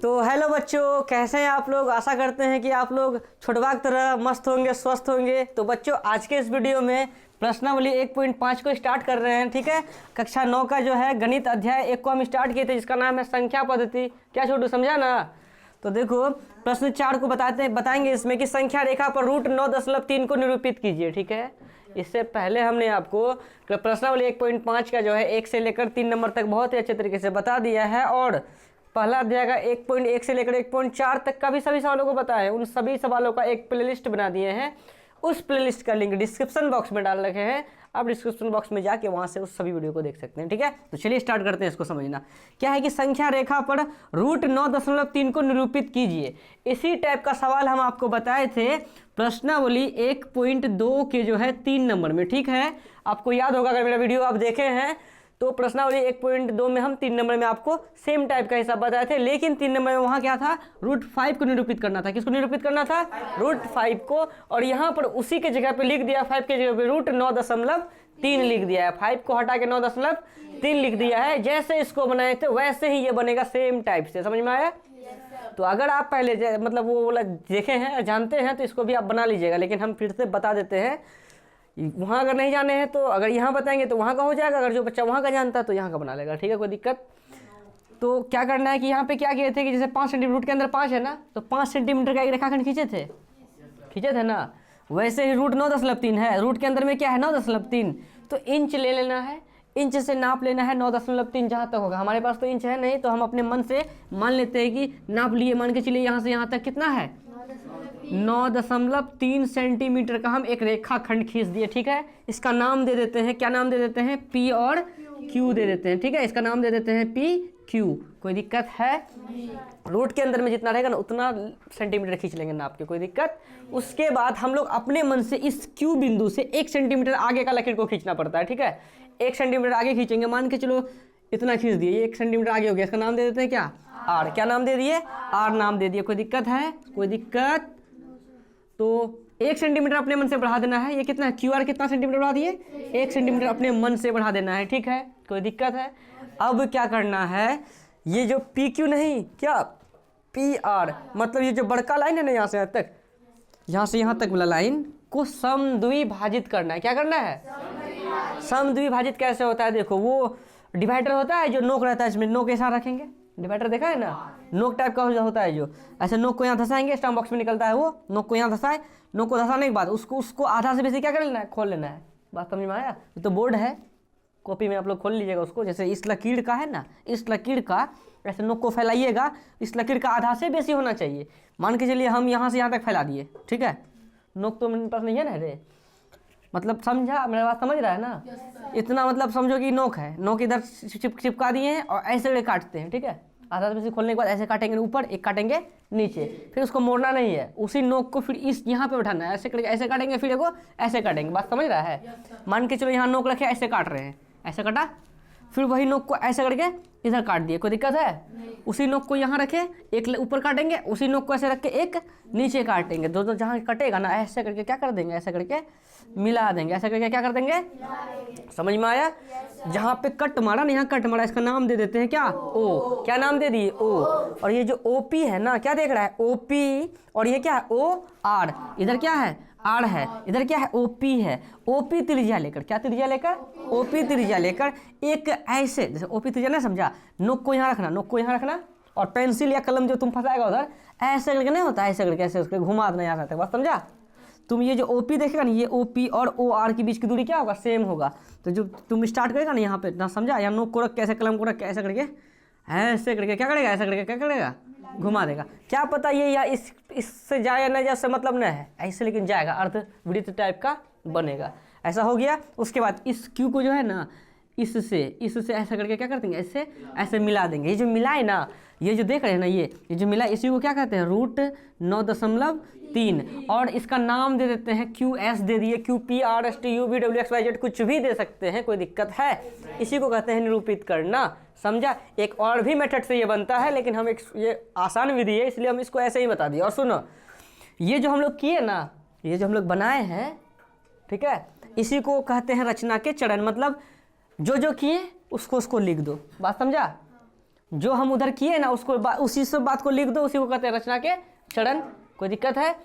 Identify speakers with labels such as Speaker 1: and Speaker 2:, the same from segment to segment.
Speaker 1: तो हेलो बच्चों, कैसे हैं आप लोग। आशा करते हैं कि आप लोग छुटवा की तरह मस्त होंगे, स्वस्थ होंगे। तो बच्चों, आज के इस वीडियो में प्रश्नावली 1.5 को स्टार्ट कर रहे हैं। ठीक है, कक्षा 9 का जो है गणित अध्याय 1 को हम स्टार्ट किए थे, जिसका नाम है संख्या पद्धति। क्या छोटू, समझा ना। तो देखो, प्रश्न 4 को बताएंगे इसमें कि संख्या रेखा पर √9.3 को निरूपित कीजिए। ठीक है, इससे पहले हमने आपको प्रश्नावली 1.5 का जो है 1 से लेकर 3 नंबर तक बहुत ही अच्छे तरीके से बता दिया है, और पहला अध्याय का 1.1 से लेकर 1.4 तक का भी सभी सवालों को बताया है। उन सभी सवालों का एक प्लेलिस्ट बना दिए हैं। उस प्लेलिस्ट का लिंक डिस्क्रिप्शन बॉक्स में डाल रखे हैं। आप डिस्क्रिप्शन बॉक्स में जाके वहां से उस सभी वीडियो को देख सकते हैं। ठीक है, तो चलिए स्टार्ट करते हैं। इसको समझना क्या है कि संख्या रेखा पर √9.3 को निरूपित कीजिए। इसी टाइप का सवाल हम आपको बताए थे प्रश्नावली 1.2 के जो है 3 नंबर में। ठीक है, आपको याद होगा, अगर मेरा वीडियो आप देखे हैं तो प्रश्नावली 1.2 में हम 3 नंबर में आपको सेम टाइप का हिसाब बताए थे। लेकिन 3 नंबर में वहाँ क्या था, √5 को निरूपित करना था। किसको निरूपित करना था? √5 को। और यहाँ पर उसी के जगह पे लिख दिया, 5 के जगह पे √9.3 लिख दिया है। 5 को हटा के 9.3 लिख दिया है। जैसे इसको बनाए थे वैसे ही ये बनेगा, सेम टाइप से। समझ में आया? तो अगर आप पहले मतलब वो वाला देखे हैं, जानते हैं, तो इसको भी आप बना लीजिएगा। लेकिन हम फिर से बता देते हैं, वहाँ अगर नहीं जाने हैं तो अगर यहाँ बताएंगे तो वहाँ का हो जाएगा। अगर जो बच्चा वहाँ का जानता है तो यहाँ का बना लेगा। ठीक है, कोई दिक्कत। तो क्या करना है कि यहाँ पे क्या किए थे कि जैसे 5 सेंटीमीटर, रूट के अंदर 5 है ना, तो 5 सेंटीमीटर का एक रेखाखंड खींचे थे ना। वैसे ही √9.3 है, रूट के अंदर में क्या है 9.3, तो इंच ले लेना है। इंच से नाप लेना है 9.3 जहाँ तक होगा। हमारे पास तो इंच है नहीं, तो हम अपने मन से मान लेते हैं कि नाप लिए। मान के चलिए यहाँ से यहाँ तक कितना है, 9.3 सेंटीमीटर का हम एक रेखाखंड खींच दिए। ठीक है, इसका नाम दे देते हैं, क्या नाम दे देते हैं, P और Q दे देते हैं। ठीक है, इसका नाम दे देते हैं PQ। कोई दिक्कत है? रूट के अंदर में जितना रहेगा ना उतना सेंटीमीटर खींच लेंगे नाप के, कोई दिक्कत। उसके बाद हम लोग अपने मन से इस Q बिंदु से 1 सेंटीमीटर आगे का लकीर को खींचना पड़ता है। ठीक है, 1 सेंटीमीटर आगे खींचेंगे। मान के चलो इतना खींच दिए, ये 1 सेंटीमीटर आगे हो गया। इसका नाम दे देते हैं क्या, R। क्या नाम दे दिए, R नाम दे दिए। कोई दिक्कत है? कोई दिक्कत। तो 1 सेंटीमीटर अपने मन से बढ़ा देना है। ये कितना है, QR कितना सेंटीमीटर बढ़ा दिए, 1 सेंटीमीटर अपने मन से बढ़ा देना है। ठीक है, कोई दिक्कत है? अब क्या करना है, ये जो PQ नहीं, क्या PR, मतलब ये जो बड़का लाइन है ना, यहाँ से यहाँ तक, यहाँ से यहाँ तक वाला लाइन को समद्विभाजित करना है। क्या करना है, समद्विभाजित। कैसे होता है, देखो वो डिवाइडर होता है, जो नोक रहता है, इसमें नोक ऐसा रखेंगे। डिवाइडर देखा है ना, नोक टाइप का होता है, जो ऐसे नोक को यहाँ धसाएंगे, स्टम्प बॉक्स में निकलता है वो। नोक को यहाँ धसाए, नोक को धसाने के बाद उसको आधा से बेसी क्या कर लेना है, खोल लेना है। बात समझ में आया? तो बोर्ड है, कॉपी में आप लोग खोल लीजिएगा उसको। जैसे इस लकीर का है ना, इस लकीर का ऐसे नोक को फैलाइएगा। इस लकीर का आधा से बेसी होना चाहिए। मान के चलिए हम यहाँ से यहाँ तक फैला दिए। ठीक है, नोक तो मेरे पास नहीं है ना रे, मतलब समझा, मेरा बात समझ रहा है ना। इतना मतलब समझो कि नोक है, नोक इधर चिपका दिए हैं और ऐसे काटते हैं। ठीक है, आधा से खोलने के बाद ऐसे काटेंगे ऊपर, एक काटेंगे नीचे, फिर उसको मोड़ना नहीं है। उसी नोक को फिर इस यहाँ पे उठाना है, ऐसे करके ऐसे काटेंगे, फिर देखो ऐसे काटेंगे। बात समझ रहा है? मान के चलो यहाँ नोक रखे, ऐसे काट रहे हैं, ऐसे काटा, फिर वही नोक को ऐसे करके इधर काट दिए। कोई दिक्कत है? उसी नोक को यहाँ रखे, एक ऊपर काटेंगे, उसी नोक को ऐसे रख के एक नीचे काटेंगे। दोनों जहाँ कटेगा ना, ऐसे करके क्या कर देंगे, ऐसे करके मिला देंगे। ऐसे करके क्या कर देंगे, समझ में आया? जहाँ पे कट मारा ना, यहाँ कट मारा, इसका नाम दे देते हैं क्या, O। क्या नाम दे दिए, O। और ये जो OP है ना, क्या देख रहा है, OP, और ये क्या है, OR। इधर क्या है, R है, इधर क्या है, OP है। OP त्रिज्या लेकर, क्या त्रिज्या लेकर, OP त्रिज्या लेकर एक ऐसे, जैसे OP त्रिज्या ना, समझा, नोक को यहाँ रखना, नोक को यहाँ रखना, और पेंसिल या कलम जो तुम फंसाएगा उधर ऐसे करके नहीं होता, ऐसे करके ऐसे घुमा देना यहाँ तक। बस समझा? तुम ये जो OP देखेगा ना, ये OP और OR के बीच की दूरी क्या होगा, सेम होगा। तो जो तुम स्टार्ट करेगा ना यहाँ पे ना, समझा, या नोक को रख के ऐसे, कलम को रख के ऐसे करके, ऐसे करके क्या करेगा, ऐसे करके क्या करेगा, घुमा देगा। क्या पता ये या इससे जाए या नहीं जाए, मतलब नहीं है ऐसे, लेकिन जाएगा, अर्धवृत्त टाइप का बनेगा। ऐसा हो गया। उसके बाद इस Q को जो है ना, इससे ऐसा करके क्या कर देंगे, ऐसे ऐसे मिला देंगे। ये जो मिला है ना, ये जो देख रहे हैं ना, ये जो मिला, इसी को क्या कहते हैं, √9.3। और इसका नाम दे देते हैं QS दे दिए, QPRSTUVWXYZ, कुछ भी दे सकते हैं, कोई दिक्कत है? इसी को कहते हैं निरूपित करना। समझा? एक और भी मेथड से ये बनता है, लेकिन हम ये आसान विधि है, इसलिए हम इसको ऐसे ही बता दिए। और सुनो, ये जो हम लोग किए ना, ये जो हम लोग बनाए हैं, ठीक है, इसी को कहते हैं रचना के चरण। मतलब जो जो किए उसको लिख दो। बात समझा? जो हम उधर किए ना उसको उसी सब बात को लिख दो, उसी को कहते हैं रचना के चरण। कोई दिक्कत है?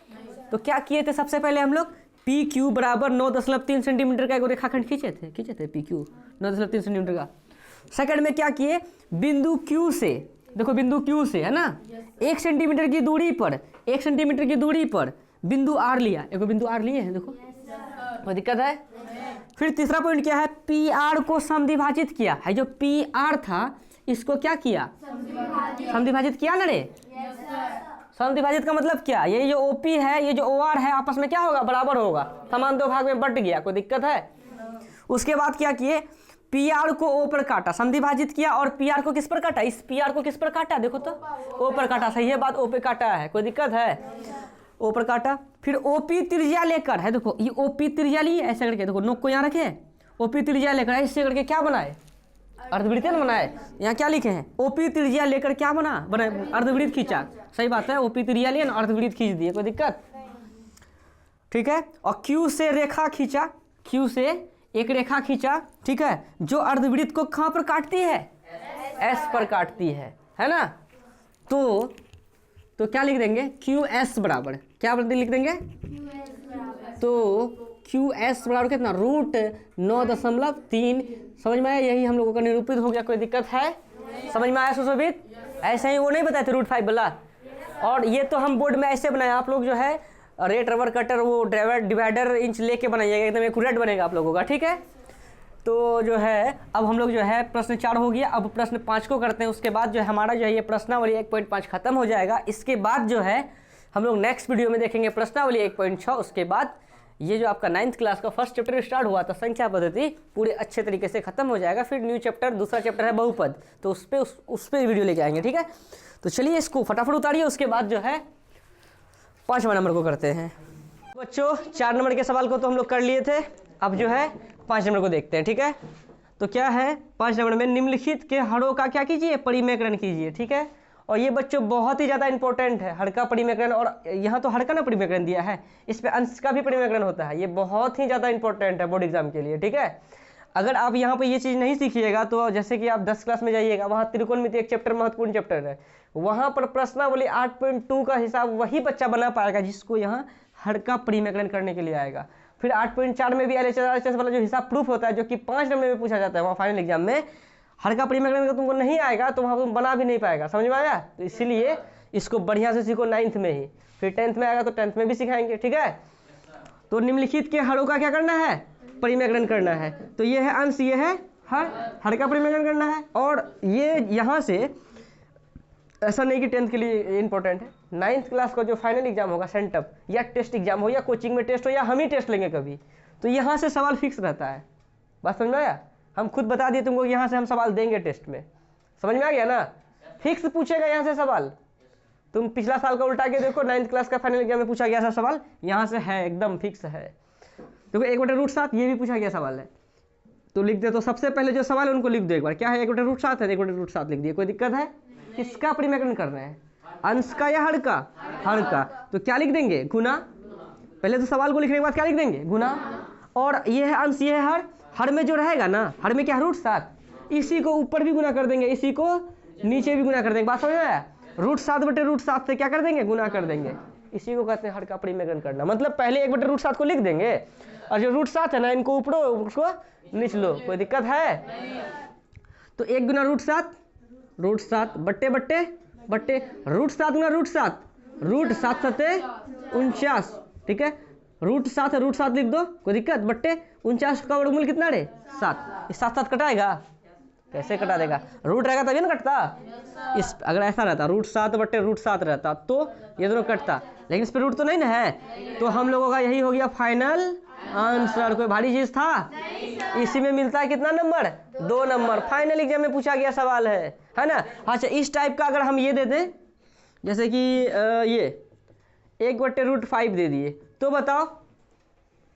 Speaker 1: तो क्या किए थे सबसे पहले हम लोग, पी क्यू बराबर 9.3 सेंटीमीटर का एक रेखाखंड खींचे थे पी क्यू 9.3 सेंटीमीटर का। सेकंड में क्या किए, बिंदु क्यू से, देखो बिंदु क्यू से है ना 1 सेंटीमीटर की दूरी पर, 1 सेंटीमीटर की दूरी पर बिंदु आर लिया, एक बिंदु आर लिए हैं देखो। कोई दिक्कत है? फिर तीसरा पॉइंट क्या है, पी आर को समद्विभाजित किया है, जो पी आर था इसको क्या किया, समद्विभाजित किया ना रे। समद्विभाजित का मतलब क्या, ये जो ओपी है ये जो ओआर है आपस में क्या होगा, बराबर होगा, समान 2 भाग में बट गया। कोई दिक्कत है? उसके बाद क्या किए, पी आर को ओ पर काटा, समद्विभाजित किया, और पी आर को किस पर काटा, इस पी आर को किस पर काटा, देखो तो ओ पर काटा। सही है बात, ओ पे काटा है। कोई दिक्कत है? ओ पर काटा। फिर ओपी त्रिज्या लेकर है, देखो ये ओपी त्रिज्या लिए ऐसे करके, देखो नोक को यहाँ रखे, ओपी त्रिज्या लेकर ऐसे करके क्या बनाए, अर्धवृत्त बनाए। यहाँ क्या लिखे हैं, ओपी त्रिज्या लेकर क्या बनाए अर्धवृत्त खींचा। सही बात है, ओपी त्रिज्या लिए ना अर्धवृत्त खींच दिए। कोई दिक्कत? ठीक है। और क्यू से रेखा खींचा, क्यू से एक रेखा खींचा, ठीक है, जो अर्धवृत्त को कहाँ पर काटती है, एस पर काटती है ना। तो क्या लिख देंगे, क्यू एस बराबर क्या लिख देंगे, तो क्यू एस बराबर कितना, √9.3। समझ में आया? यही हम लोगों का निरूपित हो गया। कोई दिक्कत है? समझ में आया सुशोभित? ऐसे ही वो नहीं बताए थे √5 वाला, और ये तो हम बोर्ड में ऐसे बनाए, आप लोग जो है रेट रबर कटर वो डिवाइडर इंच लेके बनाइएगा, एकदम एक्यूरेट बनेगा आप लोगों का। ठीक है। तो जो है अब हम लोग जो है प्रश्न 4 हो गया, अब प्रश्न 5 को करते हैं। उसके बाद जो है हमारा जो है ये प्रश्नावली 1.5 खत्म हो जाएगा। इसके बाद जो है हम लोग नेक्स्ट वीडियो में देखेंगे प्रश्नावली 1.6। उसके बाद ये जो आपका 9th क्लास का फर्स्ट चैप्टर स्टार्ट हुआ था संख्या पद्धति, पूरे अच्छे तरीके से खत्म हो जाएगा। फिर न्यू चैप्टर, दूसरा चैप्टर है बहुपद, तो उस पर वीडियो लेके आएंगे। ठीक है। तो चलिए इसको फटाफट उतारिए, उसके बाद जो है 5वां नंबर को करते हैं। बच्चों 4 नंबर के सवाल को तो हम लोग कर लिए थे, अब जो है 5 नंबर को देखते हैं। ठीक है। तो क्या है 5 नंबर में, निम्नलिखित के हरों का क्या कीजिए, परिमेकरण कीजिए। ठीक है। और ये बच्चों बहुत ही ज़्यादा इंपॉर्टेंट है, हर का परिमेकरण, और यहाँ तो हर का ना परिमेकरण दिया है, इस पे अंश का भी परिमेकरण होता है। ये बहुत ही ज़्यादा इंपॉर्टेंट है बोर्ड एग्जाम के लिए। ठीक है। अगर आप यहाँ पे ये चीज़ नहीं सीखिएगा तो जैसे कि आप 10 क्लास में जाइएगा, वहाँ त्रिकोणमिति एक चैप्टर महत्वपूर्ण चैप्टर है, वहाँ पर प्रश्नावली 8.2 का हिसाब वही बच्चा बना पाएगा जिसको यहाँ हर का परिमेकरण करने के लिए आएगा। फिर 8.4 में भी LHS वाला जो हिसाब प्रूफ होता है, जो कि 5 नंबर में पूछा जाता है, वहाँ फाइनल एग्जाम में हर का परिमेकरण अगर तुमको नहीं आएगा तो वहाँ तुम बना भी नहीं पाएगा। समझ में आया? तो इसीलिए इसको बढ़िया से सीखो 9th में ही, फिर 10th में आएगा तो 10th में भी सिखाएंगे। ठीक है। तो निम्नलिखित के हरों का क्या करना है, परिमेकरण करना है। तो ये है अंश, ये है हर का परिमेकरण करना है। और ये यहाँ से ऐसा नहीं कि 10th के लिए इंपॉर्टेंट है, 9th क्लास का जो फाइनल एग्जाम होगा, सेंटअप या टेस्ट एग्जाम हो या कोचिंग में टेस्ट हो या हम ही टेस्ट लेंगे कभी, तो यहाँ से सवाल फिक्स रहता है। बात समझ में आया? हम खुद बता दिए तुमको, यहाँ से हम सवाल देंगे टेस्ट में। समझ में आ गया ना? फिक्स पूछेगा यहाँ से सवाल। तुम पिछला साल का उल्टा के देखो, 9th क्लास का फाइनल एग्जाम में पूछा गया था सवाल, यहाँ से है एकदम फिक्स है। देखो 1/√7 ये भी पूछा गया सवाल है, तो लिख दे। तो सबसे पहले जो सवाल है उनको लिख दो एक बार, क्या है 1/√7 है, 1/√7 लिख दिए। कोई दिक्कत है? किसका परिमेकरण कर रहे हैं, अंश का या हर का? हर का। तो क्या लिख देंगे, गुना। पहले तो सवाल को लिखने के बाद क्या लिख देंगे, गुना। और ये है अंश, ये है हर में जो रहेगा ना, हर में क्या है √7, इसी को ऊपर भी गुना कर देंगे, इसी को नीचे भी गुना कर देंगे। बात समझ में आया? √7/√7 से क्या कर देंगे, गुना कर देंगे। इसी को कहते हैं हर का परिमेकरण करना। मतलब पहले 1/√7 को लिख देंगे, और जो √7 है ना इनको ऊपरो उसको निचलो। कोई दिक्कत है? तो 1 गुना √7 बट्टे √7 गुना √7, √7 7 49। ठीक है। √7 है, √7 लिख दो, कोई दिक्कत। बट्टे 49 का वर्गमूल कितना रे, 7। इस 7 कटाएगा, कैसे कटा देगा, रूट रहेगा तभी ना कटता। इस अगर ऐसा रहता √7/√7 रहता तो ये दोनों कटता, लेकिन इस पर रूट तो नहीं ना है, तो हम लोगों का यही हो गया फाइनल आंसर। कोई भारी चीज था? इसी में मिलता है कितना नंबर, 2 नंबर। फाइनल एग्जाम में पूछा गया सवाल है ना। अच्छा, इस टाइप का अगर हम ये दे दें, जैसे कि ये 1/√5 दे दिए, तो बताओ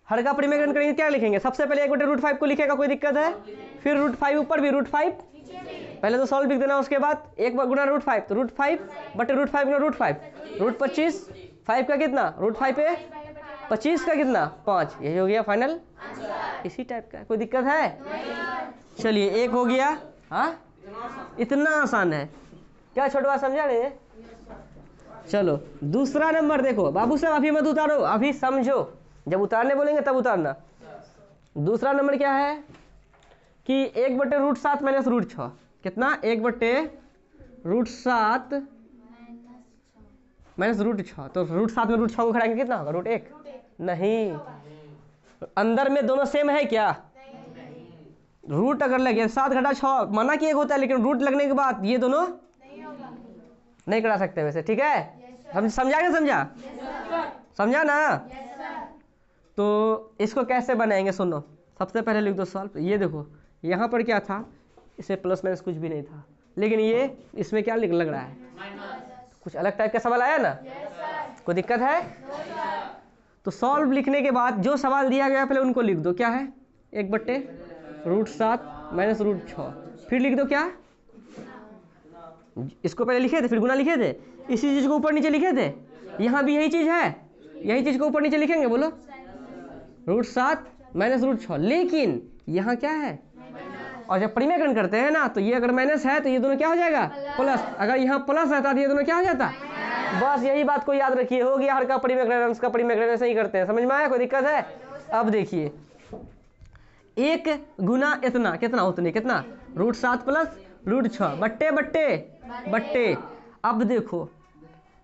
Speaker 1: हर का परिमेकरण करेंगे क्या लिखेंगे? सबसे पहले 1/√5 को लिखेगा, कोई दिक्कत है? फिर √5 ऊपर भी, √5 पहले तो सॉल्व लिख देना, उसके बाद 1 गुना √5, तो √5/√5 गुना √5, √25, 5 का कितना, √5 पे 25 का कितना, 5। यही हो गया फाइनल। इसी टाइप का, कोई दिक्कत है? चलिए 1 हो गया। हाँ इतना आसान है क्या छोटवा, समझा रे? चलो दूसरा नंबर देखो बाबू साहब, अभी मत उतारो, अभी समझो, जब उतारने बोलेंगे तब उतारना। दूसरा नंबर क्या है कि 1/√7 माइनस √6 कितना, 1/√7 माइनस √6, तो √7 में √6 को घटाएंगे कितना होगा, √1? नहीं, अंदर में दोनों सेम है क्या? रूट अगर लगे 7 घटा 6 माना कि 1 होता है, लेकिन रूट लगने के बाद ये दोनों नहीं करा सकते वैसे, ठीक है? समझा क्या? समझा ना? तो इसको कैसे बनाएंगे सुनो, सबसे पहले लिख दो सॉल्व। ये देखो यहाँ पर क्या था, इसे प्लस माइनस कुछ भी नहीं था, लेकिन ये इसमें क्या लग रहा है, कुछ अलग टाइप का सवाल आया ना, कोई दिक्कत है? तो सॉल्व लिखने के बाद जो सवाल दिया गया पहले उनको लिख दो, क्या है 1/√7 माइनस √6, फिर लिख दो क्या, इसको पहले लिखे थे फिर गुना लिखे थे, इसी चीज को ऊपर नीचे लिखे थे, यहाँ भी यही चीज है, यही चीज को ऊपर नीचे लिखेंगे, बोलो √7 माइनस √6, लेकिन यहाँ क्या है, और जब परिमेयकरण करते हैं ना तो ये अगर माइनस है तो ये दोनों क्या हो जाएगा, प्लस, अगर यहाँ प्लस रहता तो ये दोनों क्या हो जाता, बस यही बात को याद रखिए, हो गया हर का परिमेयकरण, अंश का परिमेयकरण, ऐसे ही करते हैं, समझ में आया, कोई दिक्कत है? अब देखिए 1 गुना इतना कितना, उतने कितना, √7 प्लस √6 बट्टे, अब देखो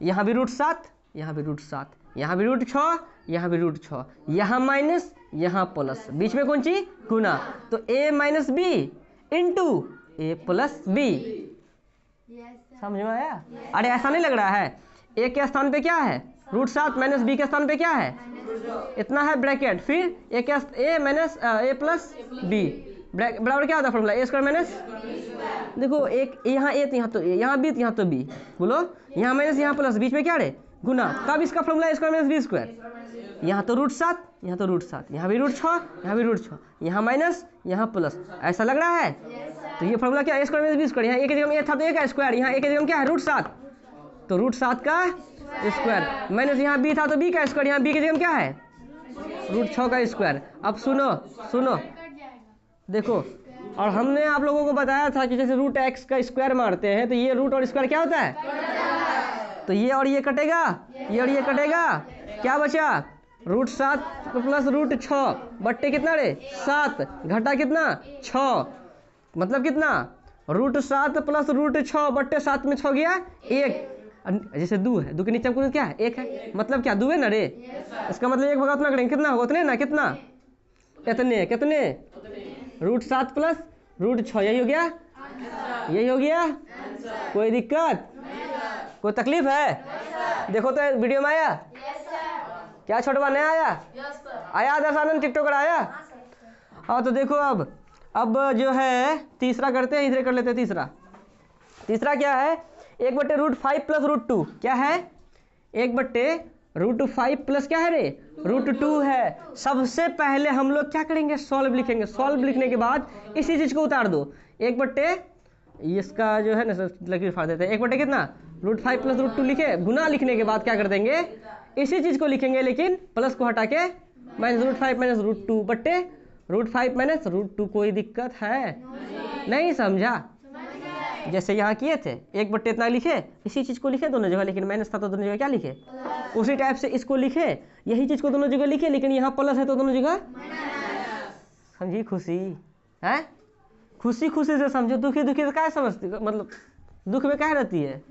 Speaker 1: यहाँ भी √7, यहाँ भी √7, यहाँ भी √6, यहाँ भी √6, यहाँ माइनस, यहाँ प्लस, बीच में कौन चीज, गुना, तो a minus b into a plus b, समझ में आया? अरे ऐसा नहीं लग रहा है, a के स्थान पे क्या है, √7 माइनस बी के स्थान पे क्या है, इतना है ब्रैकेट, फिर a minus a plus b बराबर क्या होता है फॉर्मूला, a² माइनस, देखो एक यहाँ a तो यहाँ तो a, यहाँ b तो यहाँ तो b, बोलो यहाँ माइनस यहाँ प्लस, बीच में क्या रे, गुना, कब इसका फॉर्मूला a² माइनस b², यहाँ तो √7, यहाँ तो √7, यहाँ भी √6, यहाँ भी √6, यहाँ माइनस, यहाँ प्लस, ऐसा लग रहा है? तो ये फॉर्मूला क्या, a² माइनस b², यहाँ a के जगह a था तो a का स्क्वायर, यहाँ a के जगह क्या है, √7, तो √7 का स्क्वायर, माइनस यहाँ b था तो b का स्क्वायर, यहाँ b के जगह क्या है, √6 का स्क्वायर। अब सुनो देखो, और हमने आप लोगों को बताया था कि जैसे √x का स्क्वायर मारते हैं तो ये रूट और स्क्वायर क्या होता है, तो ये और ये कटेगा, ये और ये कटेगा, क्या बचा, √7 प्लस √6 बट्टे कितना रे, 7 घटा कितना, 6, मतलब कितना, √7 प्लस √6 बट्टे 7 में 6 गया 1, जैसे 2 है, 2 के नीचे क्या है, 1 है, मतलब क्या 2 है ना रे, इसका मतलब 1 भागा उतना करेंगे, कितना होगा उतने ना, कितना, कितने √7 प्लस √6, यही हो गया, यही हो गया, कोई दिक्कत, कोई तकलीफ है? देखो तो वीडियो में आया क्या, छोटवा नहीं आया, आया आदर्श आनंद टिकटॉकर आया? हाँ तो देखो अब जो है तीसरा करते हैं, इधर कर लेते हैं तीसरा क्या है, 1/√5 प्लस √2, क्या है, 1/√5 प्लस क्या है रे, √2 है। सबसे पहले हम लोग क्या करेंगे, सॉल्व लिखेंगे, सॉल्व लिखने के बाद इसी चीज को उतार दो, 1/, इसका जो है ना लकीर फाड़ देते हैं, 1/, कितना, √5 प्लस √2 लिखे, गुना लिखने के बाद क्या कर देंगे, इसी चीज को लिखेंगे, लेकिन प्लस को हटा के माइनस √5 माइनस √2 बट्टे √5 माइनस √2, कोई दिक्कत है? नहीं समझा? जैसे यहाँ किए थे 1/, इतना लिखे, इसी चीज को लिखे दोनों जगह, लेकिन माइनस था तो दोनों जगह क्या लिखे, उसी टाइप से इसको लिखे, यही चीज को दोनों जगह लिखे, लेकिन यहाँ प्लस है तो दोनों जगह, समझी खुशी है, खुशी से समझो, दुखी से क्या समझती, मतलब दुख में क्या रहती है,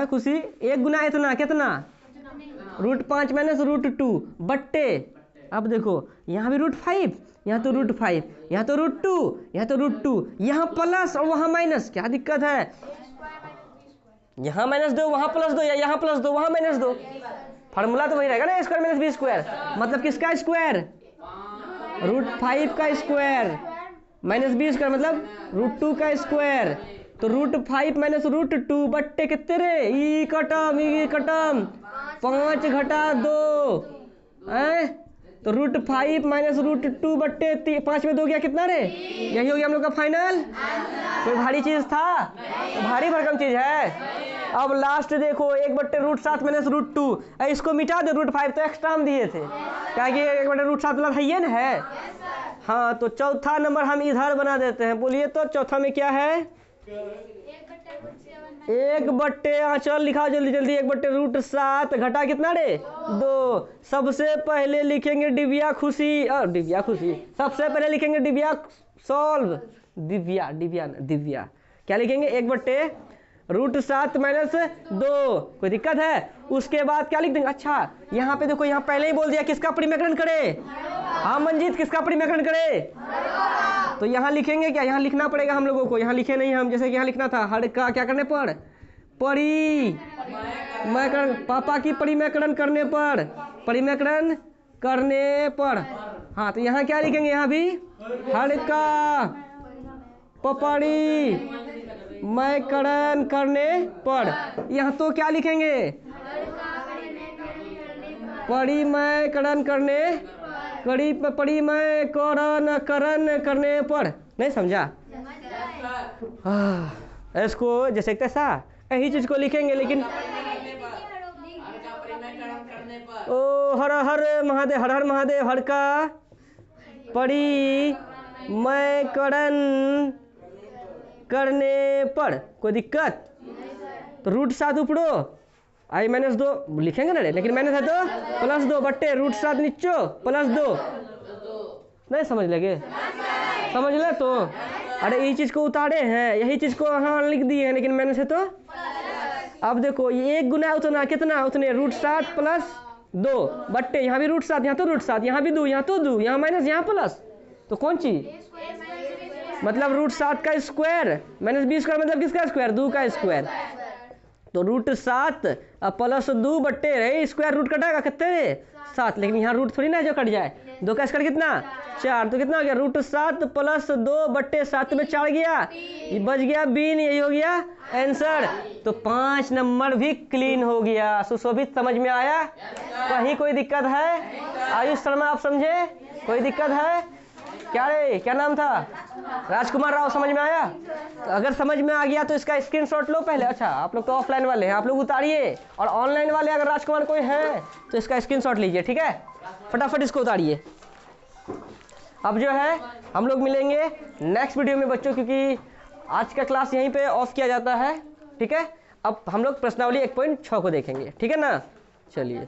Speaker 1: खुशी, 1 गुना इतना कितना, √5 माइनस √2 बट्टे, अब देखो यहाँ भी √5, यहाँ तो √5, यहाँ तो √2, यहाँ तो √2, यहाँ प्लस और वहाँ माइनस, क्या दिक्कत है, यहाँ माइनस दो वहाँ प्लस दो, या यहाँ प्लस दो वहाँ माइनस दो, फार्मूला तो वही रहेगा ना, a² माइनस b², मतलब किसका स्क्वायर, √5 का स्क्वायर माइनस b² मतलब √2 का स्क्वायर, तो √5 माइनस √2 बट्टे कितने रे, ई कटम 5 घटा 2, तो √5 माइनस √2 बट्टे 5 में 2 गया, कितना रे, यही हो गया हम लोग का फाइनल। कोई भारी चीज था, तो भारी भरकम चीज है। अब लास्ट देखो 1/√7 माइनस √2, इसको मिटा दो, √5 तो एक्स्ट्रा हम दिए थे, क्या कि 1/√7 मतलब है ये ना, हाँ, तो चौथा नंबर हम इधर बना देते हैं। बोलिए तो चौथा में क्या है? 1/, हाँ चल लिखा जल्दी जल्दी। 1/√7 घटा कितना रे? 2। सबसे पहले लिखेंगे दिव्या खुशी, दिव्या खुशी, सबसे पहले लिखेंगे दिव्या सॉल्व, दिव्या क्या लिखेंगे? 1/√7 - 2। कोई दिक्कत है? उसके बाद क्या लिख देंगे? अच्छा यहाँ पे देखो, यहाँ पहले ही बोल दिया किसका परिमेकरण करे। हाँ मंजीत, किसका परिमेकरण करे? तो यहाँ लिखेंगे क्या? यहाँ लिखना पड़ेगा हम लोगों को। यहाँ लिखे नहीं हम, जैसे कि यहाँ लिखना था हर का क्या करने पर? परिमेकरण, पापा की परिमेकरण करने पर, परिमेकरण करने पर। हाँ तो यहाँ क्या लिखेंगे? यहाँ भी हर का परिमेकरण करने पर। यहाँ तो क्या लिखेंगे? परिमेकरण करने, परिमेकरण करने पर। नहीं समझा? इसको जैसे कैसा यही चीज को लिखेंगे, लेकिन ओ हर हर महादेव, हर हर महादेव, हर का परिमेकरण करने पर। कोई दिक्कत? तो √7 ऊपरो i-2 लिखेंगे ना रे, लेकिन मैंने था तो +2/√7 नीचो +2। नहीं समझ लगे? समझ ले तो। अरे यही चीज को उतारे हैं, यही चीज को हाँ लिख दिए हैं, लेकिन मैंने से तो। अब देखो ये 1 गुना उतना कितना? उतने √7 + 2/, यहाँ भी √7, यहाँ तो √7, यहाँ भी 2, यहाँ तो 2, यहाँ माइनस, यहाँ प्लस। तो कौन चीज? मतलब √7 का स्क्वायर -b² मतलब किसका स्क्वायर? 2 का स्क्वायर। तो √7 + 2/, रहे स्क्वायर रूट कटेगा कितने? 7, लेकिन यहाँ रूट थोड़ी ना जो कट जाए। 2 का स्क्वायर कितना? 4। तो कितना हो गया? √7 + 2/7 में 4 गया, ये बच गया बीन, यही हो गया आंसर। तो 5 नंबर भी क्लीन हो गया। सुशोभित समझ में आया? कहीं कोई दिक्कत है? आयुष शर्मा आप समझे? कोई दिक्कत है क्या रे? क्या नाम था? राजकुमार राव। समझ में आया? तो अगर समझ में आ गया तो इसका स्क्रीनशॉट लो पहले। अच्छा आप लोग तो ऑफलाइन वाले हैं, आप लोग उतारिए, और ऑनलाइन वाले अगर राजकुमार कोई है तो इसका स्क्रीनशॉट लीजिए, ठीक है? फटाफट इसको उतारिए। अब जो है हम लोग मिलेंगे नेक्स्ट वीडियो में बच्चों, क्योंकि आज का क्लास यहीं पे ऑफ किया जाता है, ठीक है? अब हम लोग प्रश्नावली 1.6 को देखेंगे, ठीक है ना? चलिए।